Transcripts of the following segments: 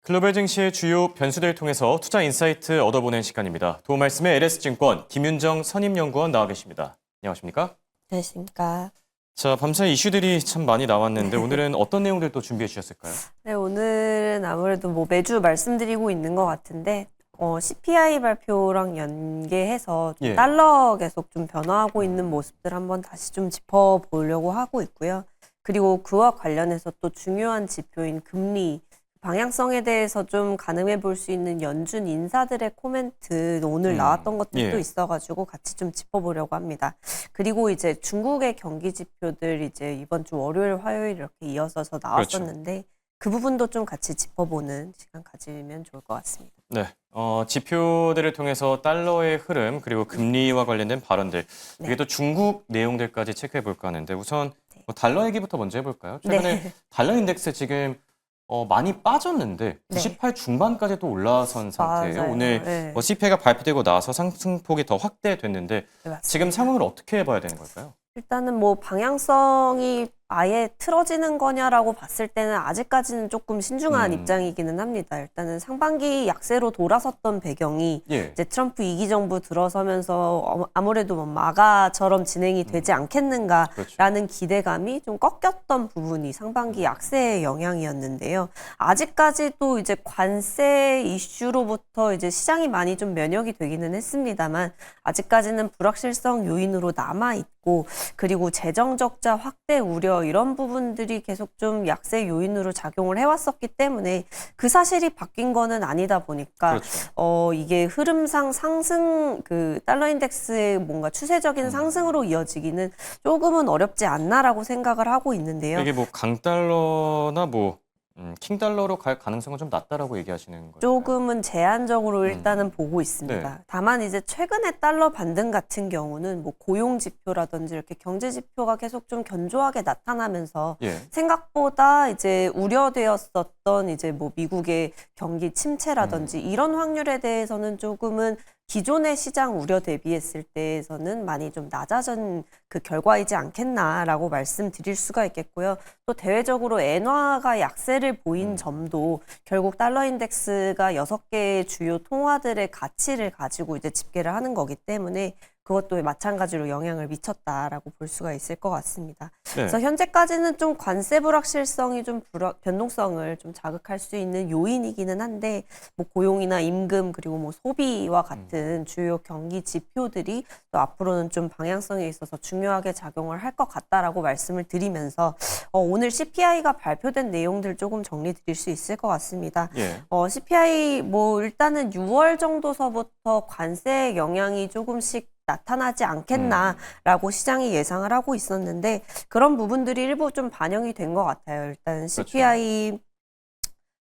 글로벌 증시의 주요 변수들을 통해서 투자 인사이트 얻어보는 시간입니다. 도움 말씀에 LS증권 김윤정 선임연구원 나와 계십니다. 안녕하십니까? 안녕하십니까. 자, 밤새 이슈들이 참 많이 나왔는데 오늘은 어떤 내용들 또 준비해 주셨을까요? 네, 오늘은 아무래도 매주 말씀드리고 있는 것 같은데 CPI 발표랑 연계해서 좀 예. 달러 계속 좀 변화하고 있는 모습들 한번 다시 좀 짚어보려고 하고 있고요. 그리고 그와 관련해서 또 중요한 지표인 금리 방향성에 대해서 좀 가늠해 볼 수 있는 연준 인사들의 코멘트 오늘 나왔던 것들도 예. 있어가지고 같이 좀 짚어보려고 합니다. 그리고 이제 중국의 경기 지표들 이제 이번 주 월요일, 화요일 이렇게 이어져서 나왔었는데 그 부분도 좀 같이 짚어보는 시간 가지면 좋을 것 같습니다. 네, 지표들을 통해서 달러의 흐름 그리고 금리와 관련된 발언들 네. 이게 또 중국 내용들까지 체크해 볼까 하는데 우선 네. 달러 얘기부터 먼저 해볼까요? 최근에 네. 달러 인덱스 지금 많이 빠졌는데 98 중반까지 또 올라선 상태예요. 맞아요. 오늘 네. CPI가 발표되고 나서 상승폭이 더 확대됐는데 네, 맞습니다. 지금 상황을 어떻게 봐야 되는 걸까요? 일단은 방향성이 아예 틀어지는 거냐라고 봤을 때는 아직까지는 조금 신중한 입장이기는 합니다. 일단은 상반기 약세로 돌아섰던 배경이 예. 이제 트럼프 2기 정부 들어서면서 아무래도 마가처럼 진행이 되지 않겠는가라는 그렇죠. 기대감이 좀 꺾였던 부분이 상반기 약세의 영향이었는데요. 아직까지도 이제 관세 이슈로부터 이제 시장이 많이 좀 면역이 되기는 했습니다만 아직까지는 불확실성 요인으로 남아 있고 그리고 재정 적자 확대 우려 이런 부분들이 계속 좀 약세 요인으로 작용을 해왔었기 때문에 그 사실이 바뀐 거는 아니다 보니까 그렇죠. 이게 흐름상 상승 그 달러 인덱스의 뭔가 추세적인 상승으로 이어지기는 조금은 어렵지 않나라고 생각을 하고 있는데요. 이게 강달러나 킹달러로 갈 가능성은 좀 낮다라고 얘기하시는 거예요? 조금은 제한적으로 일단은 보고 있습니다. 네. 다만 이제 최근에 달러 반등 같은 경우는 고용 지표라든지 이렇게 경제 지표가 계속 좀 견조하게 나타나면서 예. 생각보다 이제 우려되었었던 이제 미국의 경기 침체라든지 이런 확률에 대해서는 조금은 기존의 시장 우려 대비했을 때에서는 많이 좀 낮아진 그 결과이지 않겠나라고 말씀드릴 수가 있겠고요. 또 대외적으로 엔화가 약세를 보인 점도 결국 달러 인덱스가 6개의 주요 통화들의 가치를 가지고 이제 집계를 하는 거기 때문에 그것도 마찬가지로 영향을 미쳤다라고 볼 수가 있을 것 같습니다. 네. 그래서 현재까지는 좀 관세 불확실성이 좀 변동성을 좀 자극할 수 있는 요인이기는 한데 고용이나 임금 그리고 소비와 같은 주요 경기 지표들이 또 앞으로는 좀 방향성에 있어서 중요하게 작용을 할 것 같다라고 말씀을 드리면서 오늘 CPI가 발표된 내용들 조금 정리 드릴 수 있을 것 같습니다. 예. CPI 일단은 6월 정도서부터 관세 영향이 조금씩 나타나지 않겠나라고 시장이 예상을 하고 있었는데 그런 부분들이 일부 좀 반영이 된 것 같아요. 일단 CPI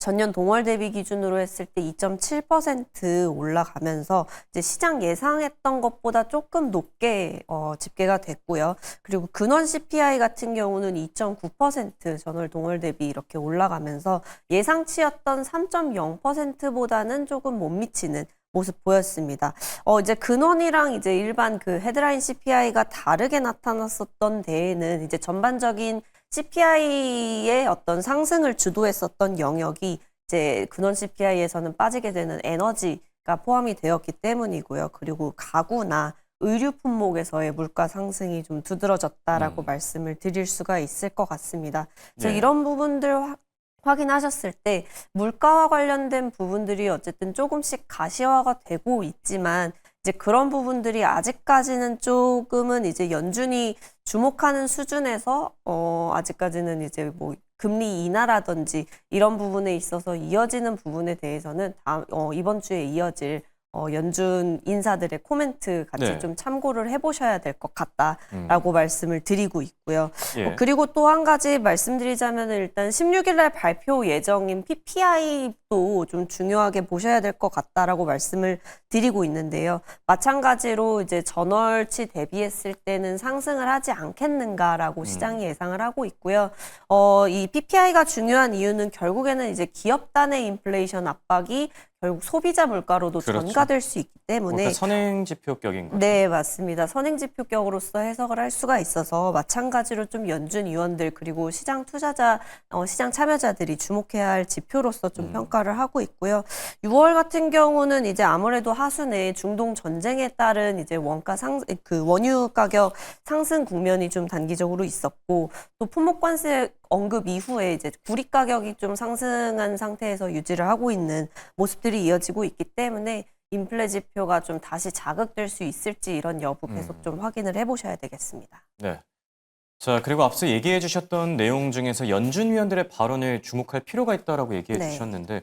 전년 동월 대비 기준으로 했을 때 2.7% 올라가면서 이제 시장 예상했던 것보다 조금 높게 집계가 됐고요. 그리고 근원 CPI 같은 경우는 2.9% 전월 동월 대비 이렇게 올라가면서 예상치였던 3.0%보다는 조금 못 미치는 모습 보였습니다. 이제 근원이랑 이제 일반 그 헤드라인 CPI가 다르게 나타났었던 데에는 이제 전반적인 CPI의 어떤 상승을 주도했었던 영역이 이제 근원 CPI에서는 빠지게 되는 에너지가 포함이 되었기 때문이고요. 그리고 가구나 의류 품목에서의 물가 상승이 좀 두드러졌다라고 말씀을 드릴 수가 있을 것 같습니다. 그래서 네. 이런 부분들 확인하셨을 때 물가와 관련된 부분들이 어쨌든 조금씩 가시화가 되고 있지만 이제 그런 부분들이 아직까지는 조금은 이제 연준이 주목하는 수준에서 아직까지는 이제 금리 인하라든지 이런 부분에 있어서 이어지는 부분에 대해서는 이번 주에 이어질 연준 인사들의 코멘트 같이 네. 좀 참고를 해보셔야 될 것 같다라고 말씀을 드리고 있고요. 예. 그리고 또 한 가지 말씀드리자면 일단 16일 날 발표 예정인 PPI도 좀 중요하게 보셔야 될 것 같다라고 말씀을 드리고 있는데요. 마찬가지로 이제 전월치 대비했을 때는 상승을 하지 않겠는가라고 시장이 예상을 하고 있고요. 이 PPI가 중요한 이유는 결국에는 이제 기업 단의 인플레이션 압박이 결국 소비자 물가로도 그렇죠. 추가될 수 있기 때문에 그러니까 선행지표격인 거죠. 네, 맞습니다. 선행지표격으로서 해석을 할 수가 있어서 마찬가지로 좀 연준 위원들 그리고 시장 투자자, 시장 참여자들이 주목해야 할 지표로서 좀 평가를 하고 있고요. 6월 같은 경우는 이제 아무래도 하순에 중동 전쟁에 따른 이제 원유 가격 상승 국면이 좀 단기적으로 있었고 또 품목관세 언급 이후에 이제 구리 가격이 좀 상승한 상태에서 유지를 하고 있는 모습들이 이어지고 있기 때문에 인플레 지표가 좀 다시 자극될 수 있을지 이런 여부 계속 좀 확인을 해보셔야 되겠습니다. 네. 자, 그리고 앞서 얘기해 주셨던 내용 중에서 연준 위원들의 발언을 주목할 필요가 있다라고 얘기해 네. 주셨는데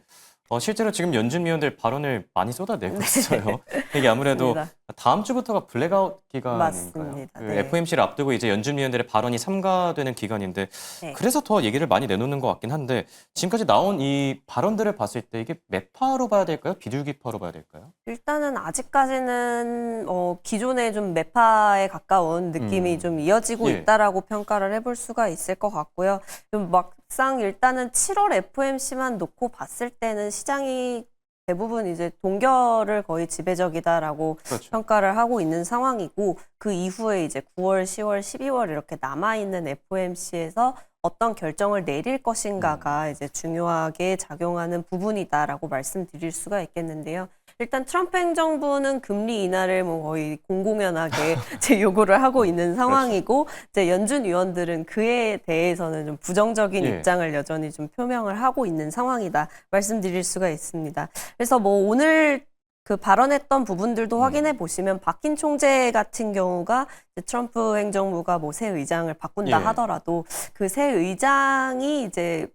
실제로 지금 연준 위원들 발언을 많이 쏟아내고 있어요. 이게 아무래도 맞습니다. 다음 주부터가 블랙아웃 기간인가요? 맞습니다. 네. FOMC를 앞두고 이제 연준 위원들의 발언이 삼가되는 기간인데 네. 그래서 더 얘기를 많이 내놓는 것 같긴 한데 지금까지 나온 이 발언들을 봤을 때 이게 매파로 봐야 될까요? 비둘기파로 봐야 될까요? 일단은 아직까지는 기존에 좀 매파에 가까운 느낌이 좀 이어지고 예. 있다라고 평가를 해볼 수가 있을 것 같고요. 좀 막상 일단은 7월 FOMC만 놓고 봤을 때는 시장이 대부분 이제 동결을 거의 지배적이다라고 그렇죠. 평가를 하고 있는 상황이고 그 이후에 이제 9월, 10월, 12월 이렇게 남아있는 FOMC에서 어떤 결정을 내릴 것인가가 이제 중요하게 작용하는 부분이다라고 말씀드릴 수가 있겠는데요. 일단 트럼프 행정부는 금리 인하를 뭐 거의 공공연하게 이제 요구를 하고 있는 상황이고 이제 연준 위원들은 그에 대해서는 좀 부정적인 예. 입장을 여전히 좀 표명을 하고 있는 상황이다 말씀드릴 수가 있습니다. 그래서 뭐 오늘 그 발언했던 부분들도 확인해 보시면 박힌 총재 같은 경우가 이제 트럼프 행정부가 뭐 새 의장을 바꾼다 예. 하더라도 그 새 의장이 이제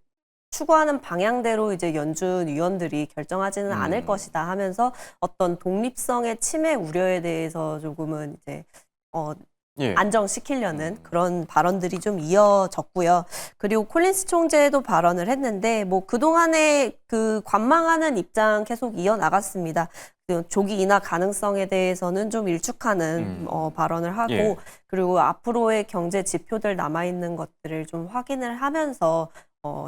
추구하는 방향대로 이제 연준 위원들이 결정하지는 않을 것이다 하면서 어떤 독립성의 침해 우려에 대해서 조금은 이제 예. 안정시키려는 그런 발언들이 좀 이어졌고요. 그리고 콜린스 총재도 발언을 했는데 뭐 그동안에 그 관망하는 입장 계속 이어나갔습니다. 그 조기 인하 가능성에 대해서는 좀 일축하는 발언을 하고 예. 그리고 앞으로의 경제 지표들 남아있는 것들을 좀 확인을 하면서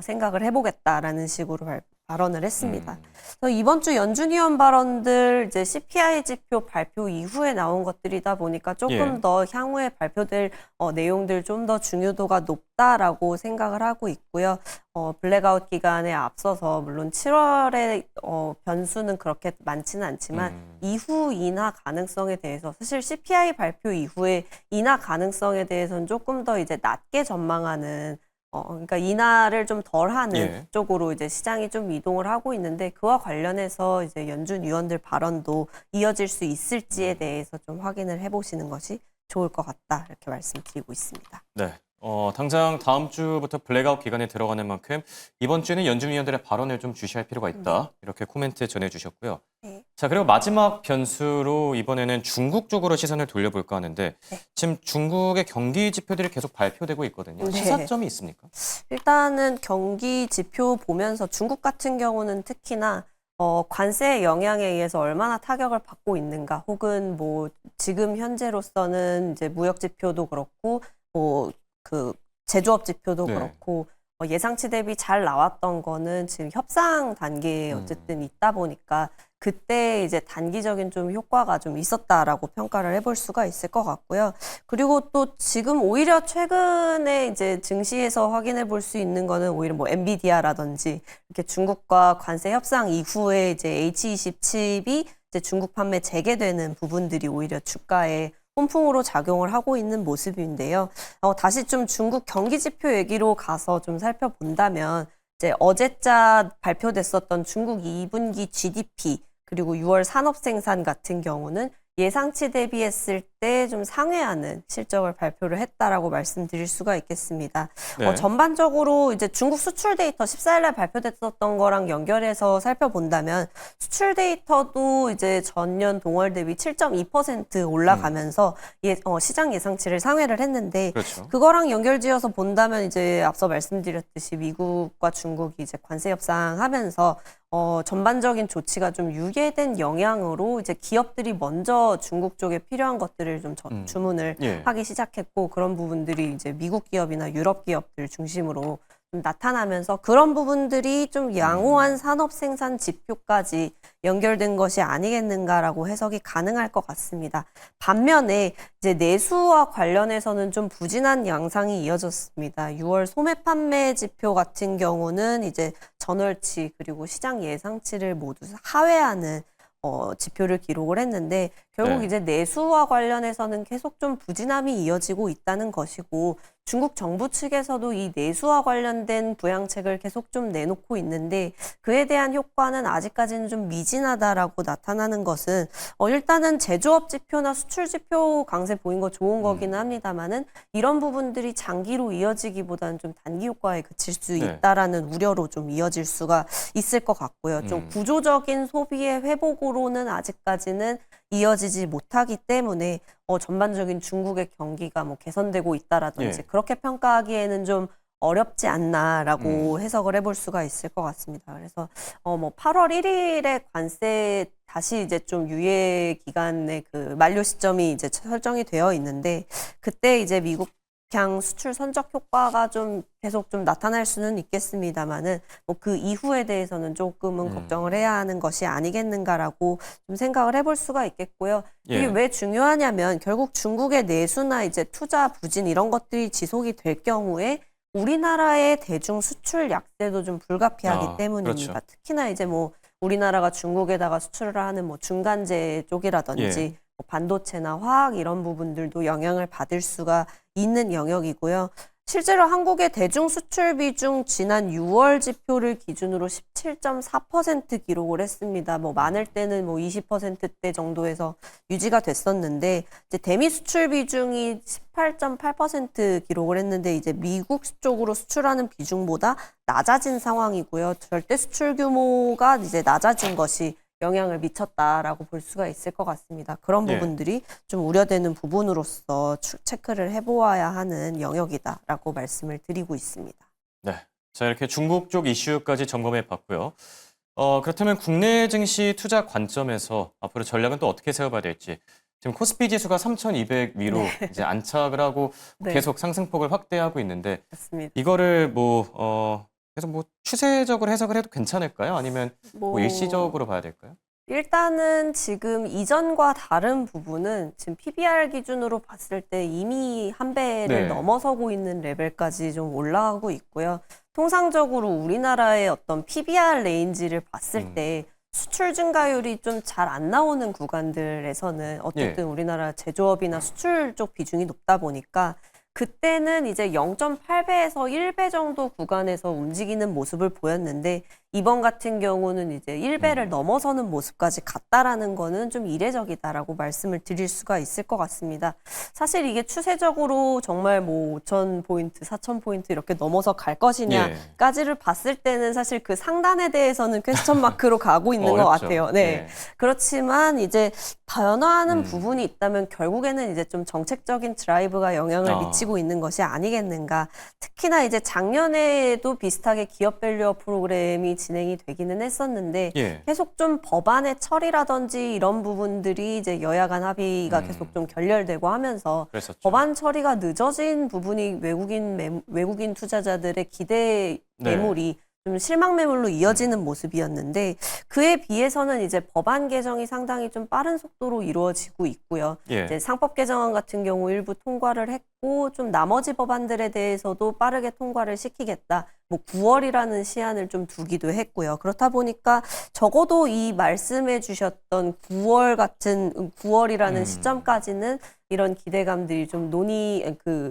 생각을 해보겠다라는 식으로 발언을 했습니다. 그래서 이번 주 연준 위원 발언들 이제 CPI 지표 발표 이후에 나온 것들이다 보니까 조금 예. 더 향후에 발표될 내용들 좀 더 중요도가 높다라고 생각을 하고 있고요. 블랙아웃 기간에 앞서서 물론 7월에 변수는 그렇게 많지는 않지만 이후 인하 가능성에 대해서 사실 CPI 발표 이후에 인하 가능성에 대해서는 조금 더 이제 낮게 전망하는 그러니까 인하를 좀 덜하는 예. 쪽으로 이제 시장이 좀 이동을 하고 있는데 그와 관련해서 이제 연준 위원들 발언도 이어질 수 있을지에 대해서 좀 확인을 해보시는 것이 좋을 것 같다 이렇게 말씀드리고 있습니다. 네. 당장 다음 주부터 블랙아웃 기간에 들어가는 만큼 이번 주는 연준 위원들의 발언을 좀 주시할 필요가 있다. 이렇게 코멘트 전해주셨고요. 네. 자, 그리고 마지막 변수로 이번에는 중국 쪽으로 시선을 돌려볼까 하는데 지금 중국의 경기 지표들이 계속 발표되고 있거든요. 네. 시사점이 있습니까? 일단은 경기 지표 보면서 중국 같은 경우는 특히나 관세 영향에 의해서 얼마나 타격을 받고 있는가 혹은 뭐 지금 현재로서는 이제 무역 지표도 그렇고 뭐 그 제조업 지표도 네. 그렇고 예상치 대비 잘 나왔던 거는 지금 협상 단계에 어쨌든 있다 보니까 그때 이제 단기적인 좀 효과가 좀 있었다라고 평가를 해볼 수가 있을 것 같고요. 그리고 또 지금 오히려 최근에 이제 증시에서 확인해 볼 수 있는 거는 오히려 뭐 엔비디아라든지 이렇게 중국과 관세 협상 이후에 이제 H20 칩이 이제 중국 판매 재개되는 부분들이 오히려 주가에 혼풍으로 작용을 하고 있는 모습인데요. 다시 좀 중국 경기 지표 얘기로 가서 좀 살펴본다면 이제 어제자 발표됐었던 중국 2분기 GDP 그리고 6월 산업 생산 같은 경우는 예상치 대비했을 때 좀 상회하는 실적을 발표를 했다라고 말씀드릴 수가 있겠습니다. 네. 전반적으로 이제 중국 수출 데이터 14일날 발표됐었던 거랑 연결해서 살펴본다면 수출 데이터도 이제 전년 동월 대비 7.2% 올라가면서 시장 예상치를 상회를 했는데 그렇죠. 그거랑 연결지어서 본다면 이제 앞서 말씀드렸듯이 미국과 중국이 이제 관세 협상하면서 전반적인 조치가 좀 유예된 영향으로 이제 기업들이 먼저 중국 쪽에 필요한 것들을 좀 주문을 예. 하기 시작했고 그런 부분들이 이제 미국 기업이나 유럽 기업들 중심으로 좀 나타나면서 그런 부분들이 좀 양호한 산업 생산 지표까지 연결된 것이 아니겠는가라고 해석이 가능할 것 같습니다. 반면에 이제 내수와 관련해서는 좀 부진한 양상이 이어졌습니다. 6월 소매 판매 지표 같은 경우는 이제 전월치 그리고 시장 예상치를 모두 하회하는 지표를 기록을 했는데 결국 네. 이제 내수와 관련해서는 계속 좀 부진함이 이어지고 있다는 것이고 중국 정부 측에서도 이 내수와 관련된 부양책을 계속 좀 내놓고 있는데 그에 대한 효과는 아직까지는 좀 미진하다라고 나타나는 것은 일단은 제조업 지표나 수출 지표 강세 보인 거 좋은 거기는 합니다만은 이런 부분들이 장기로 이어지기보다는 좀 단기 효과에 그칠 수 네. 있다라는 우려로 좀 이어질 수가 있을 것 같고요. 좀 구조적인 소비의 회복으로는 아직까지는 이어지지 못하기 때문에 전반적인 중국의 경기가 뭐 개선되고 있다라든지 예. 그렇게 평가하기에는 좀 어렵지 않나라고 해석을 해볼 수가 있을 것 같습니다. 그래서 뭐 8월 1일에 관세 다시 이제 좀 유예 기간의 그 만료 시점이 이제 설정이 되어 있는데 그때 이제 미국 향 수출 선적 효과가 좀 계속 좀 나타날 수는 있겠습니다만은 뭐 그 이후에 대해서는 조금은 걱정을 해야 하는 것이 아니겠는가라고 좀 생각을 해볼 수가 있겠고요. 이게 예. 왜 중요하냐면 결국 중국의 내수나 이제 투자 부진 이런 것들이 지속이 될 경우에 우리나라의 대중 수출 약세도 좀 불가피하기 때문입니다. 그렇죠. 특히나 이제 뭐 우리나라가 중국에다가 수출을 하는 뭐 중간재 쪽이라든지 예. 뭐 반도체나 화학 이런 부분들도 영향을 받을 수가 있는 영역이고요. 실제로 한국의 대중 수출 비중 지난 6월 지표를 기준으로 17.4% 기록을 했습니다. 뭐 많을 때는 뭐 20%대 정도에서 유지가 됐었는데 이제 대미 수출 비중이 18.8% 기록을 했는데 이제 미국 쪽으로 수출하는 비중보다 낮아진 상황이고요. 절대 수출 규모가 이제 낮아진 것이 영향을 미쳤다라고 볼 수가 있을 것 같습니다. 그런 예. 부분들이 좀 우려되는 부분으로서 체크를 해보아야 하는 영역이다라고 말씀을 드리고 있습니다. 네. 자, 이렇게 중국 쪽 이슈까지 점검해 봤고요. 그렇다면 국내 증시 투자 관점에서 앞으로 전략은 또 어떻게 세워봐야 될지. 지금 코스피 지수가 3,200 위로 이제 안착을 하고 네. 계속 상승폭을 확대하고 있는데 맞습니다. 이거를 계속 뭐 추세적으로 해석을 해도 괜찮을까요? 아니면 뭐 일시적으로 봐야 될까요? 일단은 지금 이전과 다른 부분은 지금 PBR 기준으로 봤을 때 이미 한 배를 네. 넘어서고 있는 레벨까지 좀 올라가고 있고요. 통상적으로 우리나라의 어떤 PBR 레인지를 봤을 때 수출 증가율이 좀 잘 안 나오는 구간들에서는 어쨌든 우리나라 제조업이나 수출 쪽 비중이 높다 보니까 그때는 이제 0.8배에서 1배 정도 구간에서 움직이는 모습을 보였는데 이번 같은 경우는 이제 1배를 넘어서는 모습까지 갔다라는 거는 좀 이례적이다라고 말씀을 드릴 수가 있을 것 같습니다. 사실 이게 추세적으로 정말 뭐 5,000포인트, 4,000포인트 이렇게 넘어서 갈 것이냐까지를 봤을 때는 사실 그 상단에 대해서는 퀘스천 마크로 가고 있는 것 어렵죠. 같아요. 네. 그렇지만 이제 변화하는 부분이 있다면 결국에는 이제 좀 정책적인 드라이브가 영향을 미치고 있는 것이 아니겠는가. 특히나 이제 작년에도 비슷하게 기업 밸류업 프로그램이 진행이 되기는 했었는데 예. 계속 좀 법안의 처리라든지 이런 부분들이 이제 여야 간 합의가 계속 좀 결렬되고 하면서 그랬었죠. 법안 처리가 늦어진 부분이 외국인 투자자들의 기대 매물이 좀 실망 매물로 이어지는 모습이었는데 그에 비해서는 이제 법안 개정이 상당히 좀 빠른 속도로 이루어지고 있고요. 예. 이제 상법 개정안 같은 경우 일부 통과를 했고 좀 나머지 법안들에 대해서도 빠르게 통과를 시키겠다. 뭐 9월이라는 시한을 좀 두기도 했고요. 그렇다 보니까 적어도 이 말씀해 주셨던 9월이라는 시점까지는 이런 기대감들이 좀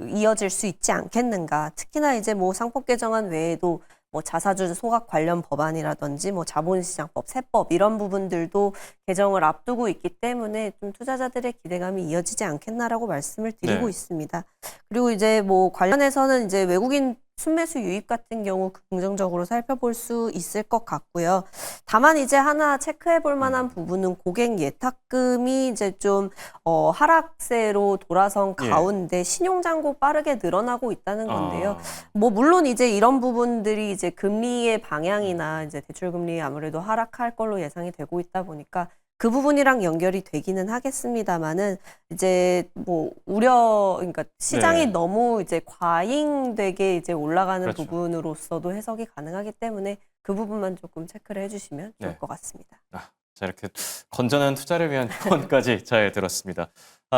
이어질 수 있지 않겠는가. 특히나 이제 뭐 상법 개정안 외에도 뭐 자사주 소각 관련 법안이라든지 뭐 자본시장법, 세법 이런 부분들도 개정을 앞두고 있기 때문에 좀 투자자들의 기대감이 이어지지 않겠나라고 말씀을 드리고 있습니다. 그리고 이제 뭐 관련해서는 이제 외국인 순매수 유입 같은 경우 긍정적으로 살펴볼 수 있을 것 같고요. 다만 이제 하나 체크해 볼 만한 부분은 고객 예탁금이 이제 좀 하락세로 돌아선 가운데 신용잔고 빠르게 늘어나고 있다는 건데요. 뭐 물론 이제 이런 부분들이 이제 금리의 방향이나 이제 대출금리 아무래도 하락할 걸로 예상이 되고 있다 보니까 그 부분이랑 연결이 되기는 하겠습니다만은 이제 뭐 그러니까 시장이 네. 너무 이제 과잉되게 이제 올라가는 그렇죠. 부분으로서도 해석이 가능하기 때문에 그 부분만 조금 체크를 해주시면 좋을 네. 것 같습니다. 자, 이렇게 건전한 투자를 위한 조언까지 잘 들었습니다.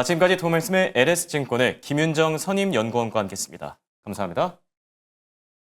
지금까지 도움말씀의 LS증권의 김윤정 선임연구원과 함께했습니다. 감사합니다.